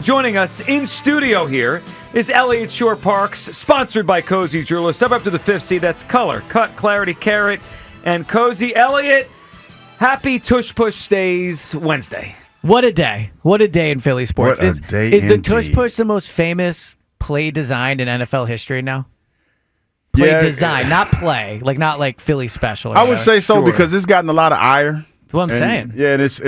joining us in studio here is Eliot Shorr-Parks, sponsored by Cozy Jeweler. Step up to the fifth seat. That's color, cut, clarity, carrot, and Cozy. Eliot, happy Tush Push Days Wednesday. What a day. What a day in Philly sports. What a day is the indeed. Tush Push the most famous play designed in NFL history now? Play design, not play. Not like Philly special. I would say so because it's gotten a lot of ire. That's what I'm saying. Yeah, and it's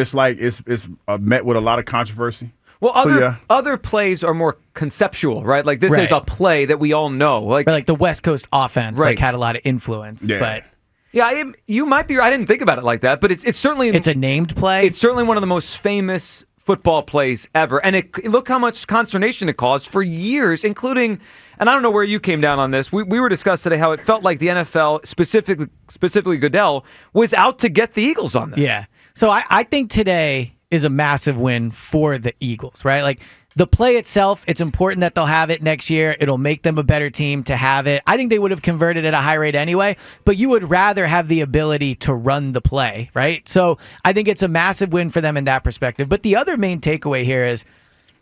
met with a lot of controversy. Well, other plays are more conceptual, right? Like this Right. is a play that we all know. Like the West Coast offense Right. had a lot of influence. Yeah. But Yeah, you might be. I didn't think about it like that, but it's certainly it's a named play. It's certainly one of the most famous football plays ever, and look how much consternation it caused for years, including. And I don't know where you came down on this. We were discussing today how it felt like the NFL, specifically Goodell, was out to get the Eagles on this. Yeah. So I think today is a massive win for the Eagles, right? Like the play itself, it's important that they'll have it next year. It'll make them a better team to have it. I think they would have converted at a high rate anyway, but you would rather have the ability to run the play, right? So I think it's a massive win for them in that perspective. But the other main takeaway here is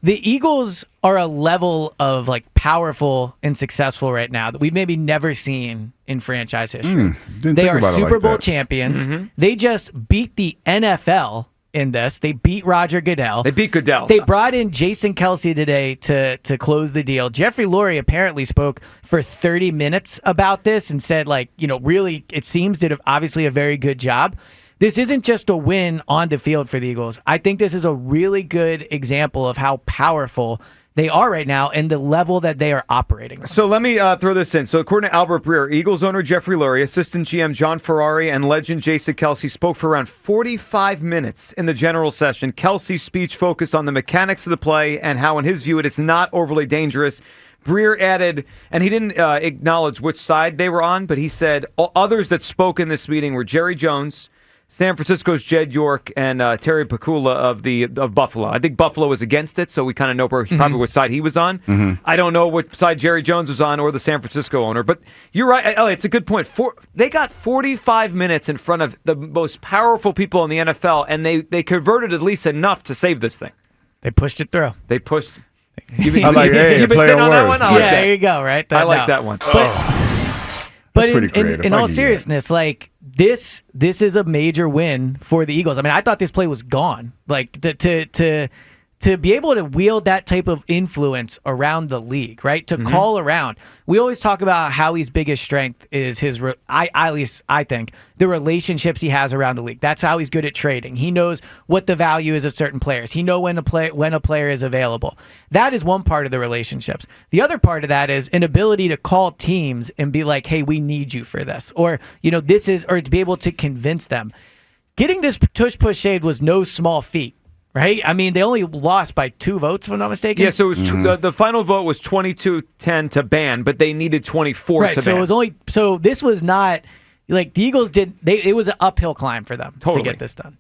the Eagles are a level of powerful and successful right now that we've maybe never seen in franchise history. They are Super Bowl champions. Mm-hmm. They just beat the NFL in this. They beat Roger Goodell. They beat Goodell. They brought in Jason Kelce today to close the deal. Jeffrey Lurie apparently spoke for 30 minutes about this and said, really, it seems did obviously a very good job. This isn't just a win on the field for the Eagles. I think this is a really good example of how powerful they are right now and the level that they are operating on. So let me throw this in. So according to Albert Breer, Eagles owner Jeffrey Lurie, assistant GM John Ferrari, and legend Jason Kelce spoke for around 45 minutes in the general session. Kelce's speech focused on the mechanics of the play and how, in his view, it is not overly dangerous. Breer added, and he didn't acknowledge which side they were on, but he said others that spoke in this meeting were Jerry Jones, San Francisco's Jed York, and Terry Pacula of Buffalo. I think Buffalo was against it, so we kind of know probably which side he was on. Mm-hmm. I don't know which side Jerry Jones was on or the San Francisco owner, but you're right, Elliot, it's a good point. They got 45 minutes in front of the most powerful people in the NFL, and they converted at least enough to save this thing. They pushed it through. They pushed. You've been sitting on that one? I like that. There you go, right? I like that one. But in all seriousness, this is a major win for the Eagles. I mean, I thought this play was gone. To be able to wield that type of influence around the league, right? To call around. We always talk about how his biggest strength is at least I think, the relationships he has around the league. That's how he's good at trading. He knows what the value is of certain players. He knows when a player is available. That is one part of the relationships. The other part of that is an ability to call teams and be like, hey, we need you for this. Or, or to be able to convince them. Getting this Tush Push saved was no small feat. Right? I mean, they only lost by 2 votes, if I'm not mistaken. Yeah, so it was the final vote was 22-10 to ban, but they needed 24 to ban. So it was this was not the Eagles did. It was an uphill climb for them to get this done.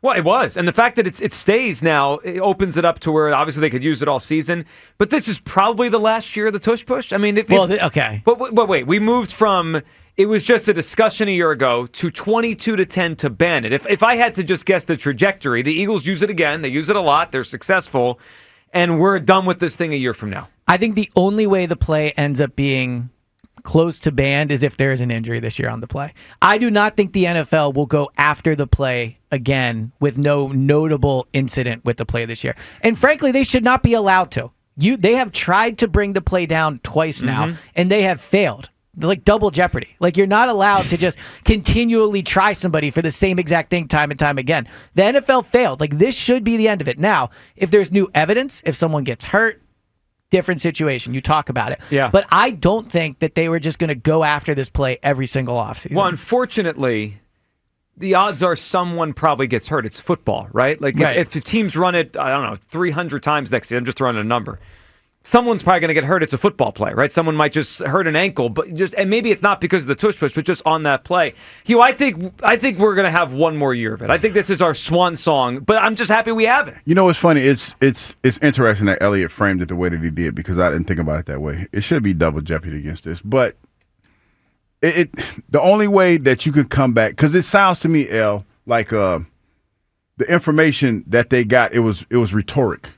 Well, it was, and the fact that it stays now, it opens it up to where obviously they could use it all season. But this is probably the last year of the Tush Push. I mean, okay. But wait, we moved from. It was just a discussion a year ago to 22-10 to ban it. If I had to just guess the trajectory, the Eagles use it again. They use it a lot. They're successful. And we're done with this thing a year from now. I think the only way the play ends up being close to banned is if there is an injury this year on the play. I do not think the NFL will go after the play again with no notable incident with the play this year. And frankly, they should not be allowed to. They have tried to bring the play down twice now, and they have failed. Double jeopardy. You're not allowed to just continually try somebody for the same exact thing time and time again. The NFL failed. This should be the end of it. Now, if there's new evidence, if someone gets hurt, different situation. You talk about it. Yeah. But I don't think that they were just going to go after this play every single offseason. Well, unfortunately, the odds are someone probably gets hurt. It's football, right? If teams run it, I don't know, 300 times next year, I'm just throwing a number. Someone's probably going to get hurt. It's a football play, right? Someone might just hurt an ankle, and maybe it's not because of the Tush Push, but just on that play. Hugh, I think we're going to have one more year of it. I think this is our swan song, but I'm just happy we have it. You know what's funny? It's interesting that Eliot framed it the way that he did because I didn't think about it that way. It should be double jeopardy against this, but the only way that you could come back, because it sounds to me, El, like the information that they got, it was rhetoric.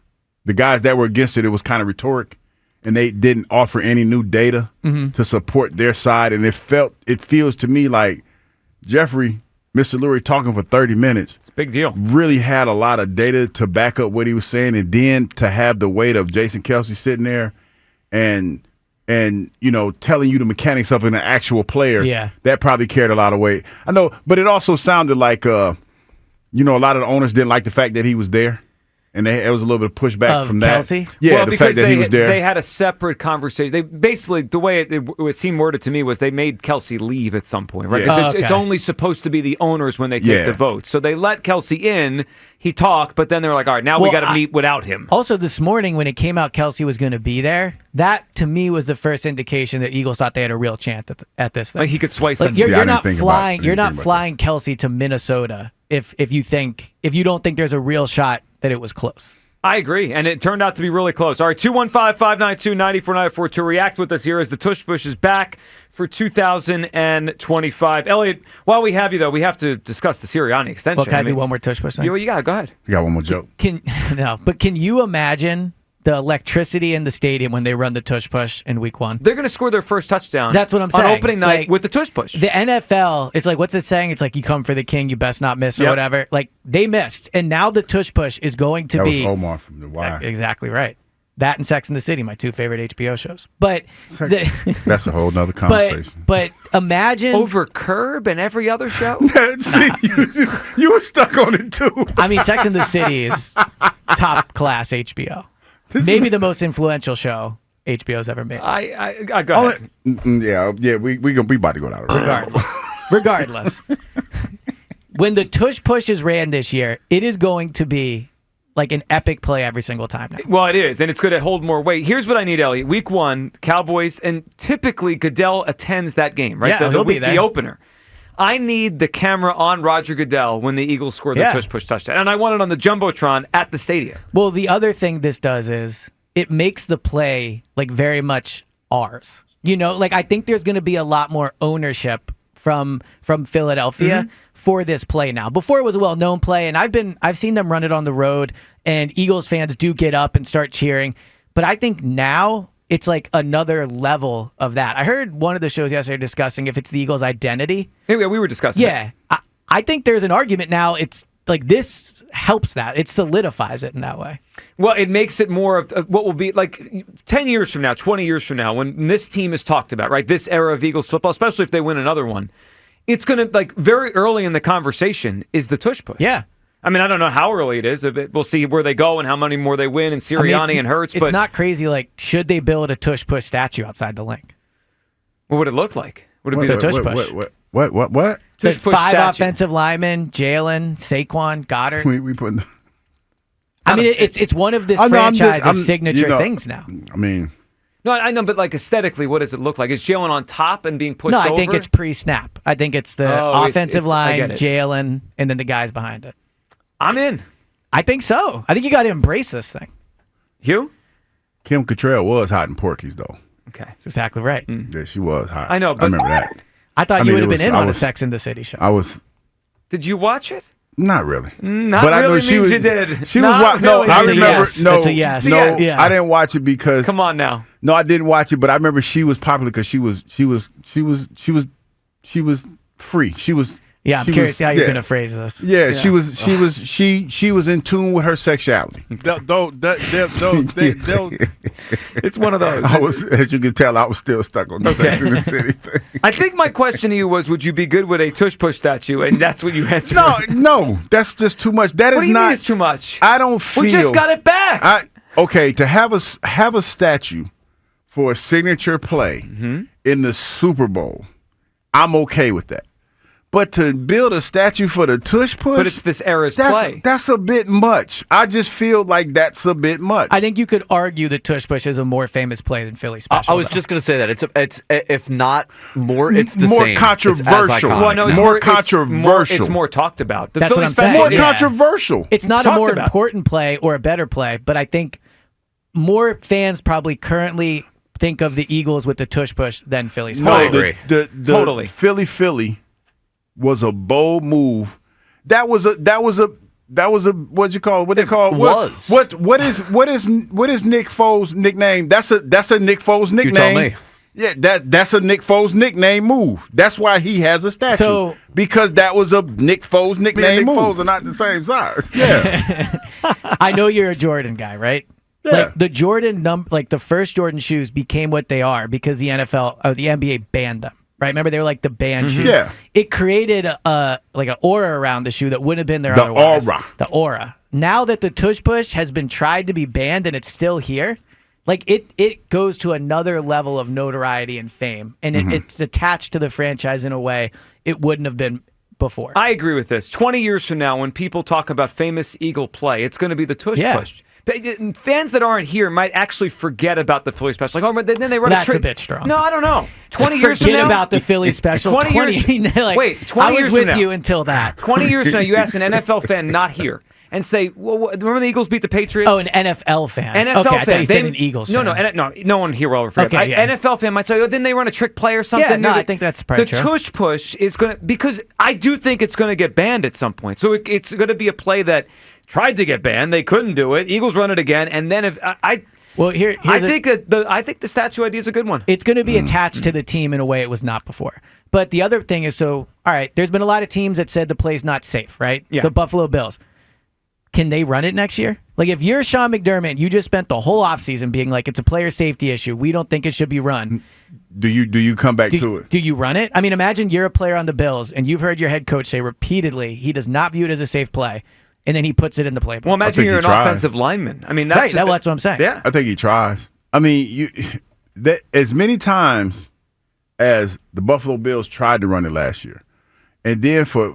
the guys that were against it, it was kind of rhetoric, and they didn't offer any new data to support their side. And it feels to me like Jeffrey, Mr. Lurie, talking for 30 minutes. It's a big deal. Really had a lot of data to back up what he was saying, and then to have the weight of Jason Kelce sitting there and telling you the mechanics of an actual player, that probably carried a lot of weight. I know, but it also sounded like a lot of the owners didn't like the fact that he was there. And there was a little bit of pushback from that. Kelce? Yeah, well, the fact that he was there. They had a separate conversation. They basically, the way it seemed worded to me was they made Kelce leave at some point, right? Yeah. It's only supposed to be the owners when they take the vote. So they let Kelce in, he talked, but then they were like, all right, now we got to meet without him. Also, this morning when it came out Kelce was going to be there, that to me was the first indication that Eagles thought they had a real chance at this thing. Like he could slice them. You're not flying Kelce to Minnesota if you don't think there's a real shot that it was close. I agree, and it turned out to be really close. All right, 215-592-9494 to react with us here as the Tush Push is back for 2025. Eliot, while we have you, though, we have to discuss the Sirianni extension. Well, can I do one more Tush Push thing? Yeah, well, you got it. Go ahead. You got one more joke? But can you imagine the electricity in the stadium when they run the Tush Push in week 1? They're going to score their first touchdown. That's what I'm saying. On opening night with the Tush Push. The NFL, it's like, what's it saying? It's like, you come for the king, you best not miss or whatever. Like, they missed. And now the Tush Push is going to be... That was Omar from The Wire. Exactly right. That and Sex and the City, my 2 favorite HBO shows. But... That's a whole nother conversation. But imagine... Over Curb and every other show? See, you were stuck on it, too. I mean, Sex and the City is top-class HBO. Maybe the most influential show HBO's ever made. I go ahead. We about to go down the road. Regardless. When the Tush Push is ran this year, it is going to be like an epic play every single time now. Well, it is, and it's going to hold more weight. Here's what I need, Eliot. Week 1, Cowboys, and typically Goodell attends that game, right? Yeah, he'll be there. The opener. I need the camera on Roger Goodell when the Eagles score the Tush Push touchdown. And I want it on the Jumbotron at the stadium. Well, the other thing this does is it makes the play like very much ours. I think there's going to be a lot more ownership from Philadelphia for this play now. Before it was a well-known play, and I've seen them run it on the road, and Eagles fans do get up and start cheering. But I think now it's like another level of that. I heard one of the shows yesterday discussing if it's the Eagles' identity. Yeah, we were discussing that. I think there's an argument now. It's like this helps that. It solidifies it in that way. Well, it makes it more of what will be like 10 years from now, 20 years from now, when this team is talked about, right? This era of Eagles football, especially if they win another one, it's going to, like, very early in the conversation is the Tush Push. Yeah. I mean, I don't know how early it is. We'll see where they go and how many more they win, and Sirianni and Hurts. It's not crazy. Like, should they build a Tush Push statue outside the link? What would it look like? Would it be the Tush Push? What? There's 5 offensive linemen: Jalen, Saquon, Goddard. We put. I mean, it's one of this franchise's signature things now. I mean. No, I know, but like aesthetically, what does it look like? Is Jalen on top and being pushed over? No, I think it's pre-snap. I think it's the offensive line, Jalen, and then the guys behind it. I'm in. I think so. I think you got to embrace this thing. Hugh? Kim Cattrall was hot in Porky's, though. Okay. That's exactly right. Yeah, she was hot. I know, but I remember that. I thought you would have been in on a Sex and the City show. I was. Did you watch it? Not really. Not but really I know she was, you did. She was. No, I remember. Yes. No, that's a yes. No, yeah. I didn't watch it because. Come on now. No, I didn't watch it, but I remember she was popular because she was free. She was. Yeah, I'm curious how you're gonna phrase this. Yeah, she was in tune with her sexuality. It's one of those. I was, as you can tell, I was still stuck on the Sex and the City thing. I think my question to you was, would you be good with a Tush Push statue? And that's what you answered. No, that's just too much. That what is do you not. Mean it's too much. I don't feel. We just got it back. To have a statue for a signature play in the Super Bowl, I'm okay with that. But to build a statue for the Tush Push, but it's this era's play. That's a bit much. I just feel like that's a bit much. I think you could argue that Tush Push is a more famous play than Philly Special. I was just going to say that it's if not more, it's the more same. Controversial. Well, no, it's more controversial. It's more talked about. That's what I'm saying. More controversial. It's not a more important play or a better play, but I think more fans probably currently think of the Eagles with the Tush Push than Philly Special. I agree. Totally. Philly was a bold move. That was a That was what they call what was. what is Nick Foles' nickname? That's a Nick Foles nickname. You tell me. Yeah, that's a Nick Foles nickname move. That's why he has a statue. Because that was a Nick Foles nickname move. Nick Foles are not the same size. Yeah. I know you're a Jordan guy, right? Yeah. Like the Jordan the first Jordan shoes became what they are because the NBA banned them. Right? Remember they were like the banned shoes. Yeah. It created like an aura around the shoe that wouldn't have been there otherwise. The aura. Now that the Tush Push has been tried to be banned and it's still here, like it goes to another level of notoriety and fame, and it's attached to the franchise in a way it wouldn't have been before. I agree with this. 20 years from now, when people talk about famous Eagle play, it's going to be the Tush Push. Fans that aren't here might actually forget about the Philly special. Like, oh, but then they run That's a bit strong. No, I don't know. 20 years from now, forget about the Philly special. 20 years. Wait, 20 years I was with from now. you until that. 20 years from now, you ask an NFL fan not here and say, well, remember the Eagles beat the Patriots? Oh, an NFL fan. NFL okay, fan. I thought you said an Eagles fan. No one here will ever forget. Okay, yeah. NFL fan might say, oh, didn't they run a trick play or something? Yeah, no, I think that's probably true. The Tush Push is going to, because I do think it's going to get banned at some point. So it's going to be a play that tried to get banned. They couldn't do it. Eagles run it again. And then I think the statue idea is a good one. It's going to be attached to the team in a way it was not before. But the other thing is, all right, there's been a lot of teams that said the play's not safe, right? Yeah. The Buffalo Bills. Can they run it next year? Like, if you're Sean McDermott, you just spent the whole offseason being like, it's a player safety issue. We don't think it should be run. Do you come back to it? Do you run it? I mean, imagine you're a player on the Bills, and you've heard your head coach say repeatedally he does not view it as a safe play, and then he puts it in the playbook. Well, imagine you're an offensive lineman. I mean, that's what I'm saying. Yeah, I think he tries. I mean, as many times as the Buffalo Bills tried to run it last year, and then for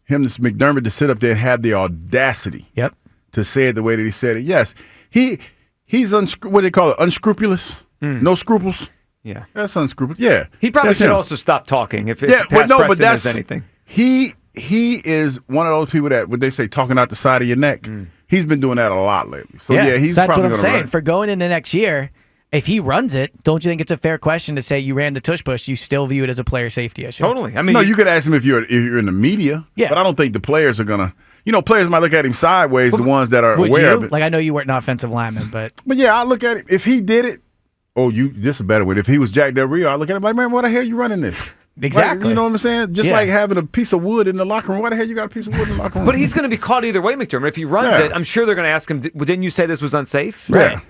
McDermott to sit up there and have the audacity to say it the way that he said it. Yes, he's what they call it, unscrupulous, no scruples. Yeah, that's unscrupulous. Yeah, he probably should also stop talking if past precedent is anything. He is one of those people that, what they say, talking out the side of your neck. He's been doing that a lot lately. So he's that's probably what I'm saying. Run. For going into next year, if he runs it, don't you think it's a fair question to say you ran the Tush Push, you still view it as a player safety issue? Totally. I mean, no, you could ask him if you're in the media. Yeah, but I don't think the players are gonna. Players might look at him sideways. The ones that are aware of it. Like, I know you weren't an offensive lineman, but yeah, I look at it. If he did it, this is a better way. If he was Jack Del Rio, I look at him like, man, why the hell you running this? Exactly. Like, you know what I'm saying? Just like having a piece of wood in the locker room. Why the hell you got a piece of wood in the locker room? But he's going to be caught either way, McDermott. If he runs it, I'm sure they're going to ask him, didn't you say this was unsafe? Yeah.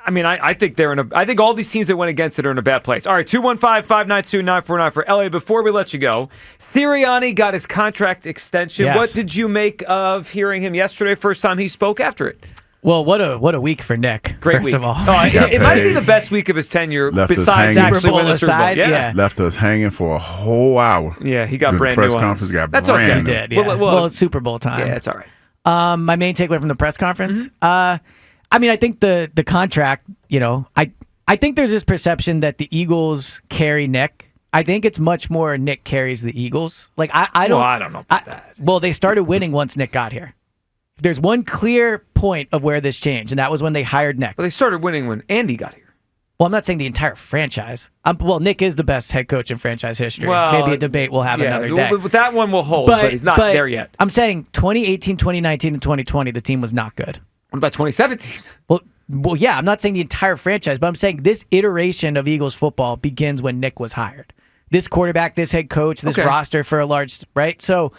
I mean, I think I think all these teams that went against it are in a bad place. All right, 215-592-9449 for LA. Before we let you go, Sirianni got his contract extension. Yes. What did you make of hearing him yesterday, first time he spoke after it? Well, what a week for Nick, Great first week. of all. It might be the best week of his tenure besides Super actually Bowl winning the Super Bowl. aside. Yeah. Left us hanging for a whole hour. Yeah, he got brand new. The press conference got That's brand okay. new. He did, yeah. Well, it's Super Bowl time. Yeah, it's all right. My main takeaway from the press conference, I mean, I think the contract, I think there's this perception that the Eagles carry Nick. I think it's much more Nick carries the Eagles. Like, I don't know about that. Well, they started winning once Nick got here. There's one clear point of where this changed, and that was when they hired Nick. Well, they started winning when Andy got here. Well, I'm not saying the entire franchise. Nick is the best head coach in franchise history. Well, maybe a debate we'll have another day. With that one will hold, but he's not there yet. I'm saying 2018, 2019, and 2020, the team was not good. What about 2017? Well, yeah, I'm not saying the entire franchise, but I'm saying this iteration of Eagles football begins when Nick was hired. This quarterback, this head coach, this roster for a large, right? So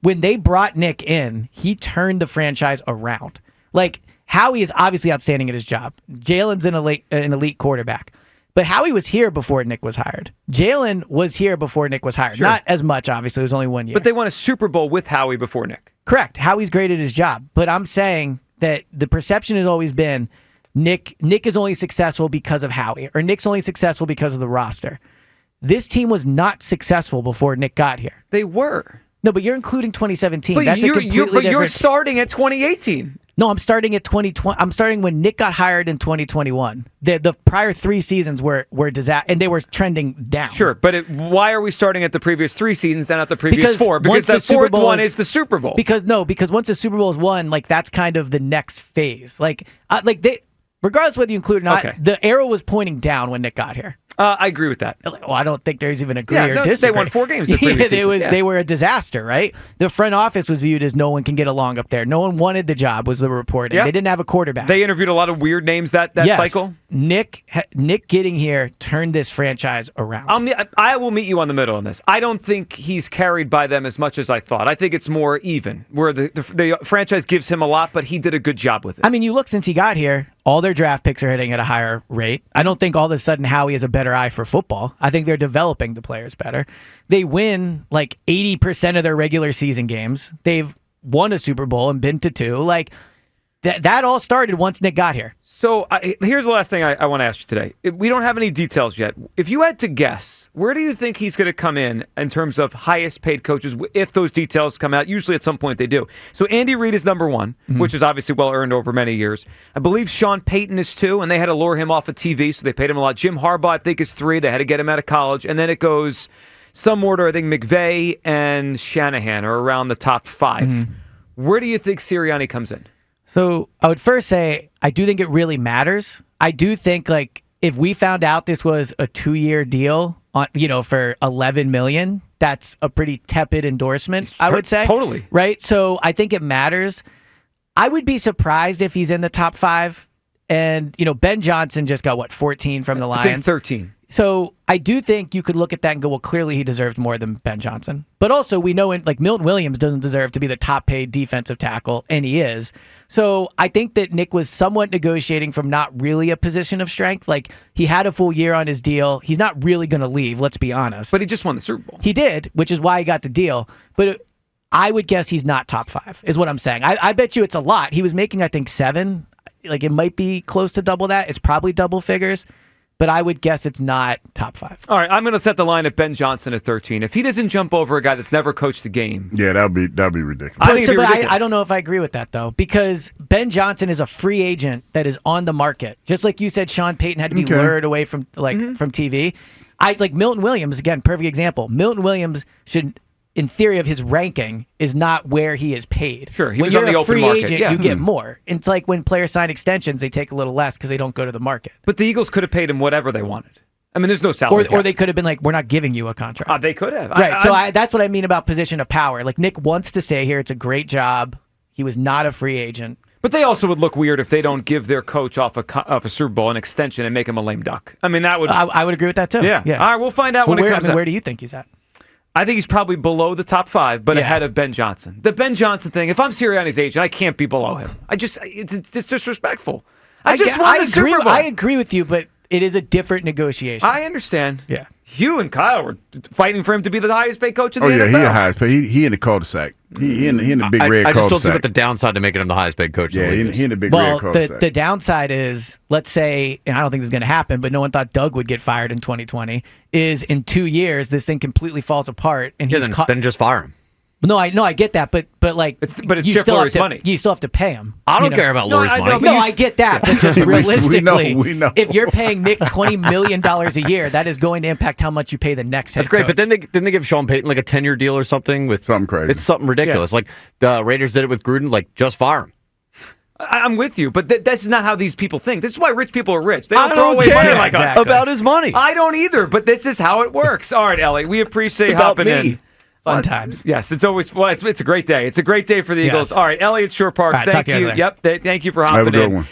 when they brought Nick in, he turned the franchise around. Like, Howie is obviously outstanding at his job. Jalen's an elite quarterback. But Howie was here before Nick was hired. Jalen was here before Nick was hired. Sure. Not as much, obviously. It was only 1 year. But they won a Super Bowl with Howie before Nick. Correct. Howie's great at his job. But I'm saying that the perception has always been Nick is only successful because of Howie, or Nick's only successful because of the roster. This team was not successful before Nick got here. They were. No, but you're including 2017. But That's you're starting at 2018. No, I'm starting at 2020. I'm starting when Nick got hired in 2021. The prior 3 seasons were disaster, and they were trending down. Sure, but why are we starting at the previous 3 seasons and not the previous 4? Because the fourth one is the Super Bowl. Because once the Super Bowl is won, like, that's kind of the next phase. Regardless whether you include it or not, the arrow was pointing down when Nick got here. I agree with that. Well, I don't think there's even agree or disagree. They won 4 games the previous season. They were a disaster, right? The front office was viewed as no one can get along up there. No one wanted the job, was the reporting. Yeah. They didn't have a quarterback. They interviewed a lot of weird names that cycle. Nick getting here turned this franchise around. I will meet you on the middle on this. I don't think he's carried by them as much as I thought. I think it's more even, where the franchise gives him a lot, but he did a good job with it. I mean, you look since he got here, all their draft picks are hitting at a higher rate. I don't think all of a sudden Howie has a better eye for football. I think they're developing the players better. They win like 80% of their regular season games. They've won a Super Bowl and been to 2. Like that all started once Nick got here. So here's the last thing I want to ask you today. We don't have any details yet. If you had to guess, where do you think he's going to come in terms of highest paid coaches, if those details come out? Usually at some point they do. So Andy Reid is number 1, which is obviously well earned over many years. I believe Sean Payton is 2, and they had to lure him off of TV, so they paid him a lot. Jim Harbaugh, I think, is 3. They had to get him out of college. And then it goes some order. I think McVay and Shanahan are around the top 5. Where do you think Sirianni comes in? So I would first say I do think it really matters. I do think like if we found out this was a 2-year deal on for $11 million, that's a pretty tepid endorsement. I would say totally right. So I think it matters. I would be surprised if he's in the top 5. And Ben Johnson just got 14 from the Lions. I think 13. So I do think you could look at that and go, well, clearly he deserves more than Ben Johnson. But also we know Milton Williams doesn't deserve to be the top paid defensive tackle, and he is. So I think that Nick was somewhat negotiating from not really a position of strength. Like he had a full year on his deal. He's not really going to leave, let's be honest. But he just won the Super Bowl. He did, which is why he got the deal. But I would guess he's not top 5 is what I'm saying. I bet you it's a lot. He was making, I think, 7. Like it might be close to double that. It's probably double figures. But I would guess it's not top 5. All right, I'm going to set the line at Ben Johnson at 13. If he doesn't jump over a guy that's never coached the game, yeah, that'd be ridiculous. I don't know if I agree with that though, because Ben Johnson is a free agent that is on the market. Just like you said, Sean Payton had to be lured away from from TV. I like Milton Williams again, perfect example. Milton Williams should, in theory of his ranking, is not where he is paid. Sure, he when was you're on the a open free market. agent, you get more. It's like when players sign extensions, they take a little less because they don't go to the market. But the Eagles could have paid him whatever they wanted. I mean, there's no salary. Or they could have been like, we're not giving you a contract. They could have. Right. That's what I mean about position of power. Like Nick wants to stay here. It's a great job. He was not a free agent. But they also would look weird if they don't give their coach off a Super Bowl an extension and make him a lame duck. I mean, that would. I would agree with that too. Yeah. All right, we'll find out when it comes out. Where do you think he's at? I think he's probably below the top 5, but ahead of Ben Johnson. The Ben Johnson thing, if I'm Sirianni's agent, I can't be below him. It's disrespectful. I agree with you, but it is a different negotiation. I understand. Yeah. You and Kyle were fighting for him to be the highest paid coach in the NFL. Oh, yeah, he the highest paid. He in the cul-de-sac. He in the big red cul-de-sac. I just don't see what the downside to making him the highest paid coach in the league. He in the big red cul-de-sac. The downside is, let's say, and I don't think this is going to happen, but no one thought Doug would get fired in 2020, is in 2 years, this thing completely falls apart. And then just fire him. No, I get that, but it's you Jeff still Lurie's have to money. You still have to pay him. I don't care about Lurie's money. No, I get that, but just realistically, we know. if you're paying Nick $20 million a year, that is going to impact how much you pay the next head That's great, coach. but then they give Sean Payton like a 10-year deal or something with something crazy. It's something ridiculous. Like the Raiders did it with Gruden. Like just fire him. I'm with you, but this is not how these people think. This is why rich people are rich. They don't throw away money like us. About his money. I don't either, but this is how it works. All right, Ellie, we appreciate hopping in. Fun times. Yes, it's always it's a great day. It's a great day for the Eagles. Yes. All right, Eliot Shorr-Parks, right, thank you. Yep, thank you for Have hopping a good in. one.